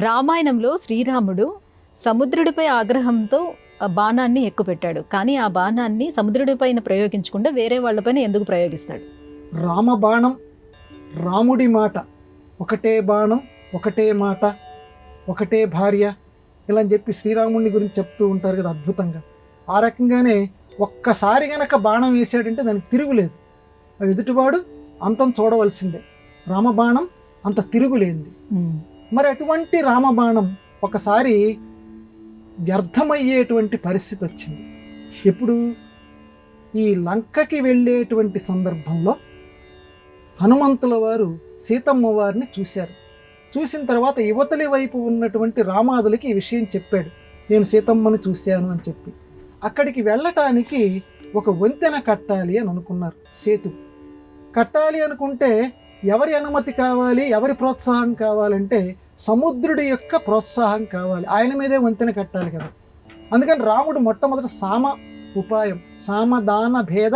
రామాయణంలో శ్రీరాముడు సముద్రుడిపై ఆగ్రహంతో ఆ బాణాన్ని ఎక్కుపెట్టాడు. కానీ ఆ బాణాన్ని సముద్రుడిపైన ప్రయోగించకుండా వేరే వాళ్ళపైన ఎందుకు ప్రయోగిస్తాడు? రామబాణం, రాముడి మాట, ఒకటే బాణం, ఒకటే మాట, ఒకటే భార్య, ఇలా అని చెప్పి శ్రీరాముడిని గురించి చెప్తూ ఉంటారు కదా అద్భుతంగా. ఆ రకంగానే ఒక్కసారి గనక బాణం వేసాడంటే దానికి తిరుగులేదు. ఎదుటివాడు అంతం చూడవలసిందే. రామబాణం అంత తిరుగులేంది. మరి అటువంటి రామబాణం ఒకసారి వ్యర్థమయ్యేటువంటి పరిస్థితి వచ్చింది. ఎప్పుడు? ఈ లంకకి వెళ్ళేటువంటి సందర్భంలో హనుమంతుల వారు సీతమ్మ వారిని చూశారు. చూసిన తర్వాత యువతలి వైపు ఉన్నటువంటి రామాదులకి ఈ విషయం చెప్పాడు, నేను సీతమ్మను చూశాను అని చెప్పి. అక్కడికి వెళ్ళటానికి ఒక వంతెన కట్టాలి అని అనుకున్నారు. సేతు కట్టాలి అనుకుంటే ఎవరి అనుమతి కావాలి, ఎవరి ప్రోత్సాహం కావాలంటే సముద్రుడి యొక్క ప్రోత్సాహం కావాలి. ఆయన మీదే వంతెన కట్టాలి కదా. అందుకని రాముడు మొట్టమొదటి సామ ఉపాయం, సామదాన భేద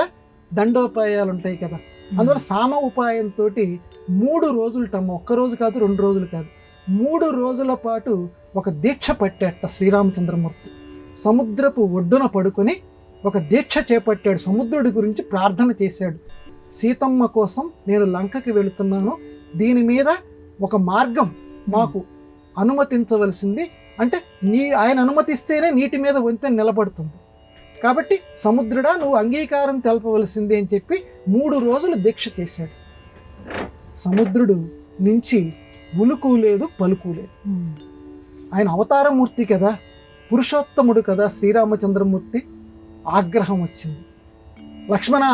దండోపాయాలు ఉంటాయి కదా, అందువల్ల సామ ఉపాయంతో 3 రోజులటమ్మ, ఒక్కరోజు కాదు 2 రోజులు కాదు, 3 రోజుల పాటు ఒక దీక్ష పట్టాట శ్రీరామచంద్రమూర్తి. సముద్రపు ఒడ్డున పడుకొని ఒక దీక్ష చేపట్టాడు. సముద్రుడి గురించి ప్రార్థన చేశాడు. సీతమ్మ కోసం నేను లంకకి వెళుతున్నాను, దీని మీద ఒక మార్గం మాకు అనుమతించవలసింది, అంటే ఆయన అనుమతిస్తేనే నీటి మీద వంతెన నిలబడుతుంది, కాబట్టి సముద్రుడా నువ్వు అంగీకారం తెలపవలసింది అని చెప్పి 3 రోజులు దీక్ష చేశాడు. సముద్రుడు నుంచి ఉలుకు లేదు, పలుకు లేదు. ఆయన అవతారమూర్తి కదా, పురుషోత్తముడు కదా శ్రీరామచంద్రమూర్తి. ఆగ్రహం వచ్చింది. లక్ష్మణ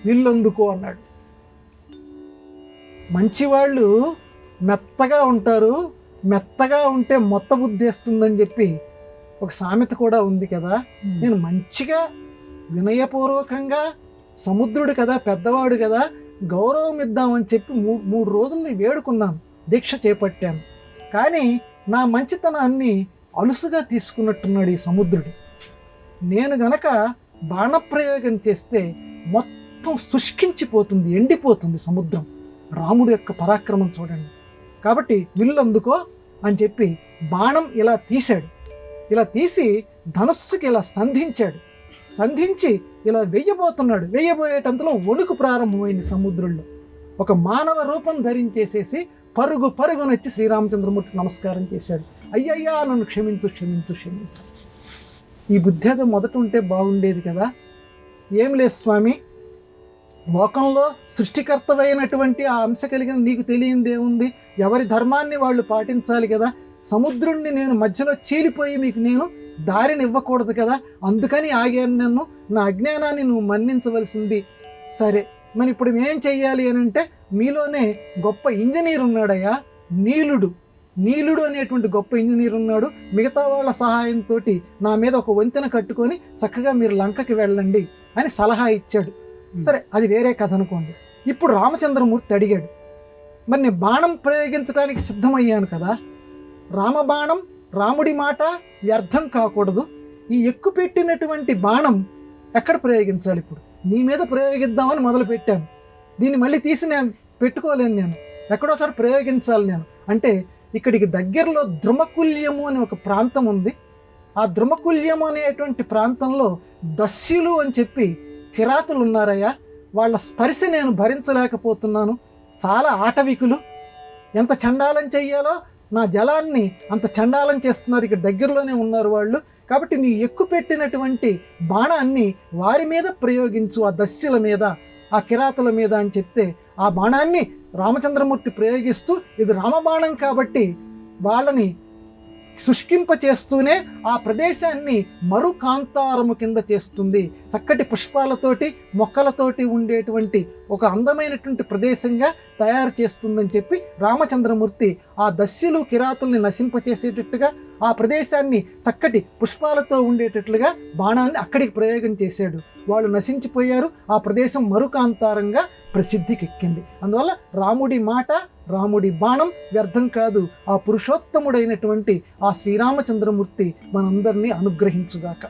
వీళ్ళందుకో అన్నాడు. మంచివాళ్ళు మెత్తగా ఉంటారు, మెత్తగా ఉంటే మొత్త బుద్ధి వేస్తుందని చెప్పి ఒక సామెత కూడా ఉంది కదా. నేను మంచిగా వినయపూర్వకంగా సముద్రుడు కదా, పెద్దవాడు కదా, గౌరవం ఇద్దామని చెప్పి 3 రోజుల్ని వేడుకున్నాను, దీక్ష చేపట్టాను. కానీ నా మంచితనాన్ని అలుసుగా తీసుకున్నట్టున్నాడు ఈ సముద్రుడు. నేను గనక బాణప్రయోగం చేస్తే మొత్తం శుష్కించిపోతుంది, ఎండిపోతుంది సముద్రం. రాముడు యొక్క పరాక్రమం చూడండి. కాబట్టి విల్లందుకో అని చెప్పి బాణం ఇలా తీశాడు. ఇలా తీసి ధనుస్సుకి ఇలా సంధించాడు. సంధించి ఇలా వెయ్యబోతున్నాడు. వెయ్యబోయేటంతలో వణుకు ప్రారంభమైంది సముద్రంలో. ఒక మానవ రూపం ధరించేసేసి పరుగు పరుగునొచ్చి శ్రీరామచంద్రమూర్తికి నమస్కారం చేశాడు. అయ్యయ్యా నన్ను క్షమించు క్షమించు క్షమించు. ఈ బుద్ధి ఏదో మొదట ఉంటే బాగుండేది కదా. ఏం లేదు స్వామి, లోకంలో సృష్టికర్తవైనటువంటి ఆ అంశ కలిగిన నీకు తెలియందేముంది, ఎవరి ధర్మాన్ని వాళ్ళు పాటించాలి కదా. సముద్రుణ్ణి నేను మధ్యలో చీలిపోయి మీకు నేను దారిని ఇవ్వకూడదు కదా, అందుకని ఆగాను. నన్ను నా అజ్ఞానాన్ని నువ్వు మన్నించవలసింది. సరే, మరి ఇప్పుడు ఏం చెయ్యాలి అని అంటే, మీలోనే గొప్ప ఇంజనీర్ ఉన్నాడయ్యా, నీలుడు అనేటువంటి గొప్ప ఇంజనీర్ ఉన్నాడు. మిగతా వాళ్ళ సహాయంతో నా మీద ఒక వంతెన కట్టుకొని చక్కగా మీరు లంకకి వెళ్ళండి అని సలహా ఇచ్చాడు. సరే, అది వేరే కథ అనుకోండి. ఇప్పుడు రామచంద్రమూర్తి అడిగాడు, మరి నేను బాణం ప్రయోగించడానికి సిద్ధమయ్యాను కదా, రామబాణం, రాముడి మాట వ్యర్థం కాకూడదు. ఈ ఎక్కుపెట్టినటువంటి బాణం ఎక్కడ ప్రయోగించాలి? ఇప్పుడు నీ మీద ప్రయోగిద్దామని మొదలుపెట్టాను. దీన్ని మళ్ళీ తీసి నేను పెట్టుకోలేను, నేను ఎక్కడో చోట ప్రయోగించాలి నేను. అంటే ఇక్కడికి దగ్గరలో ద్రుమకుల్యము అనే ఒక ప్రాంతం ఉంది. ఆ ద్రుమకుల్యము అనేటువంటి ప్రాంతంలో దస్యులు అని చెప్పి కిరాతులు ఉన్నారయ్యా. వాళ్ళ స్పర్శ నేను భరించలేకపోతున్నాను. చాలా ఆటవికులు, ఎంత చండాలం చెయ్యాలో నా జలాన్ని అంత చండాలం చేస్తున్నారు. ఇక్కడ దగ్గరలోనే ఉన్నారు వాళ్ళు. కాబట్టి నీ ఎక్కుపెట్టినటువంటి బాణాన్ని వారి మీద ప్రయోగించు, ఆ దస్యుల మీద, ఆ కిరాతుల మీద అని చెప్తే ఆ బాణాన్ని రామచంద్రమూర్తి ప్రయోగిస్తూ, ఇది రామబాణం కాబట్టి వాళ్ళని శుష్కింపచేస్తూనే ఆ ప్రదేశాన్ని మరుకాంతారము కింద చేస్తుంది. చక్కటి పుష్పాలతోటి మొక్కలతోటి ఉండేటువంటి ఒక అందమైనటువంటి ప్రదేశంగా తయారు చేస్తుందని చెప్పి రామచంద్రమూర్తి ఆ దస్యులు కిరాతుల్ని నశింపచేసేటట్టుగా, ఆ ప్రదేశాన్ని చక్కటి పుష్పాలతో ఉండేటట్లుగా బాణాన్ని అక్కడికి ప్రయోగం చేశాడు. వాళ్ళు నశించిపోయారు. ఆ ప్రదేశం మరుకాంతారంగా ప్రసిద్ధికెక్కింది. అందువల్ల రాముడి మాట, రాముడి బాణం వ్యర్థం కాదు. ఆ పురుషోత్తముడైనటువంటి ఆ శ్రీరామచంద్రమూర్తి మనందరినీ అనుగ్రహించుగాక.